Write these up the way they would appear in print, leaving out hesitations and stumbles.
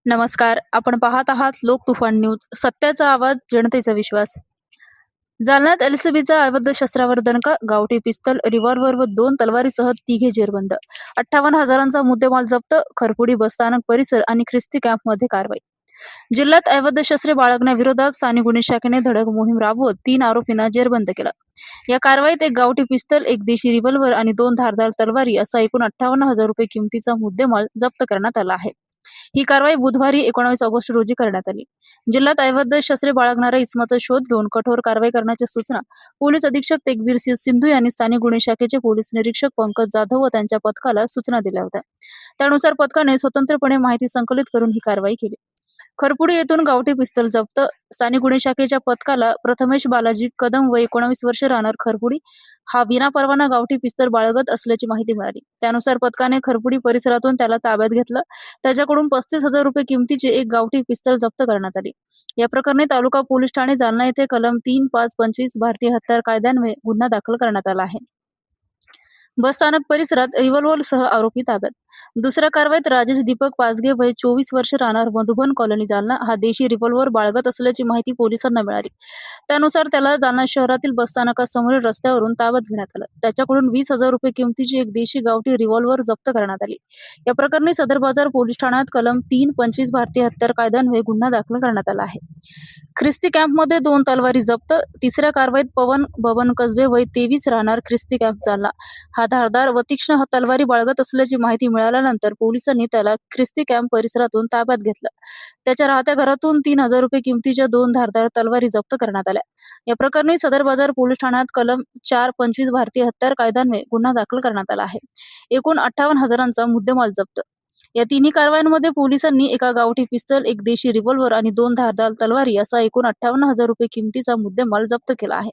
नमस्कार. आपण पाहत आहात लोक तुफान न्यूज. सत्याचा आवाज, जनतेचा विश्वास. जालन्यात एलसीबीचा अवैध शस्त्रावर दणका. गावठी पिस्तल, रिव्हॉल्व्हर व 2 तलवारीसह तिघे जेरबंद. 58,000चा मुद्देमाल जप्त. खरपुडी बसस्थानक परिसर आणि ख्रिस्ती कॅम्पमध्ये कारवाई. जिल्ह्यात अवैध शस्त्रे बाळगण्याविरोधात स्थानिक गुन्हे शाखेने धडक मोहीम राबवत 3 आरोपींना जेरबंद केलं. या कारवाईत एक गावठी पिस्तल, एक देशी रिव्हॉल्व्हर आणि 2 धारदार तलवारी असा एकूण 58,000 रुपये किमतीचा मुद्देमाल जप्त करण्यात आला आहे. ही कारवाई बुधवारी 19 ऑगस्ट रोजी करण्यात आली. जिल्ह्यात अवैध शस्त्रे बाळगणाऱ्या इसमाचा शोध घेऊन कठोर कारवाई करण्याच्या सूचना पोलीस अधीक्षक तेगबीर सिंह सिंधू यांनी स्थानिक गुन्हे शाखेचे पोलीस निरीक्षक पंकज जाधव व त्यांच्या पथकाला सूचना दिल्या होत्या. त्यानुसार पथकाने स्वतंत्रपणे माहिती संकलित करून ही कारवाई केली. खरपुडी येथून गावठी पिस्तल जप्त. स्थानिक गुन्हे शाखेच्या पथकाला प्रथमेश बालाजी कदम व 19 वर्ष राहणार खरपुडी हा विनापरवाना गावठी पिस्तल बाळगत असल्याची माहिती मिळाली. त्यानुसार पथकाने खरपुडी परिसरातून त्याला ताब्यात घेतलं. त्याच्याकडून 35,000 रुपये किमतीचे एक गावठी पिस्तल जप्त करण्यात आली. या प्रकरणी तालुका पोलीस ठाणे जालना येथे कलम 3-5-25 भारतीय हत्यार कायद्यान्वये गुन्हा दाखल करण्यात आला आहे. बसस्थानक परिसरात रिव्हॉल्व्हरसह आरोपी ताब्यात. दुसऱ्या कारवाईत राजेश दीपक पाचगे वय 24 वर्ष राहणार मधुबन कॉलनी जालना हा देशी रिव्हॉल्व्हर बाळगत असल्याची माहिती पोलिसांना मिळाली. त्यानुसार त्याला जालना शहरातील बसस्थानकासमोरील रस्त्यावरून ताब्यात घेण्यात आलं. त्याच्याकडून 20,000 रुपये किमतीची एक देशी गावठी रिव्हॉल्व्हर जप्त करण्यात आली. या प्रकरणी सदर बाजार पोलीस ठाण्यात कलम 3-25 भारतीय हत्यार कायद्यान्वये गुन्हा दाखल करण्यात आला आहे. ख्रिस्ती कॅम्पमध्ये 2 तलवारी जप्त. तिसऱ्या कारवाईत पवन बबन कसबे वय 23 राहणार ख्रिस्ती कॅम्प जालना हा धारदार व तीक्ष्ण तलवारी बाळगत असल्याची माहिती मिळाल्यानंतर पोलिसांनी त्याला ख्रिस्ती कॅम्प परिसरातून ताब्यात घेतलं. त्याच्या राहत्या घरातून 3,000 रुपये किमतीच्या 2 धारदार तलवारी जप्त करण्यात आल्या. या प्रकरणी सदर बाजार पोलीस ठाण्यात कलम 4-25 भारतीय हत्यार कायद्यान्वये गुन्हा दाखल करण्यात आला आहे. एकूण 58,000चा मुद्देमाल जप्त. या तिन्ही कारवायांमध्ये पोलिसांनी एका गावठी पिस्तल, एक देशी रिव्हॉल्व्हर आणि 2 धारदार तलवारी असा एकूण 58,000 रुपये किमतीचा मुद्देमाल जप्त केला आहे.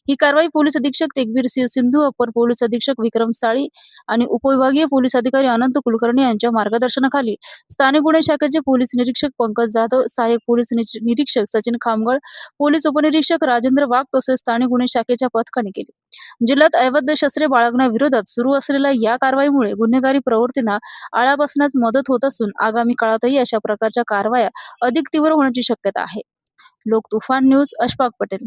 ही कारवाई पोलीस अधीक्षक तेगबीर सिंह सिंधू, अपर पोलीस अधीक्षक विक्रम साळी आणि उपविभागीय पोलीस अधिकारी अनंत कुलकर्णी यांच्या मार्गदर्शनाखाली स्थानिक गुन्हे शाखेचे पोलीस निरीक्षक पंकज जाधव, सहाय्यक पोलीस निरीक्षक सचिन खामगळ, पोलीस उपनिरीक्षक राजेंद्र वाघ तसेच स्थानिक गुन्हे शाखेच्या पथकाने केली. जिल्ह्यात अवैध शस्त्रे बाळगण्याविरोधात सुरू असलेल्या या कारवाईमुळे गुन्हेगारी प्रवृत्तींना आळा बसण्यास मदत होत असून आगामी काळातही अशा प्रकारच्या कारवाया अधिक तीव्र होण्याची शक्यता आहे. लोक तुफान न्यूज, अशफाक पटेल.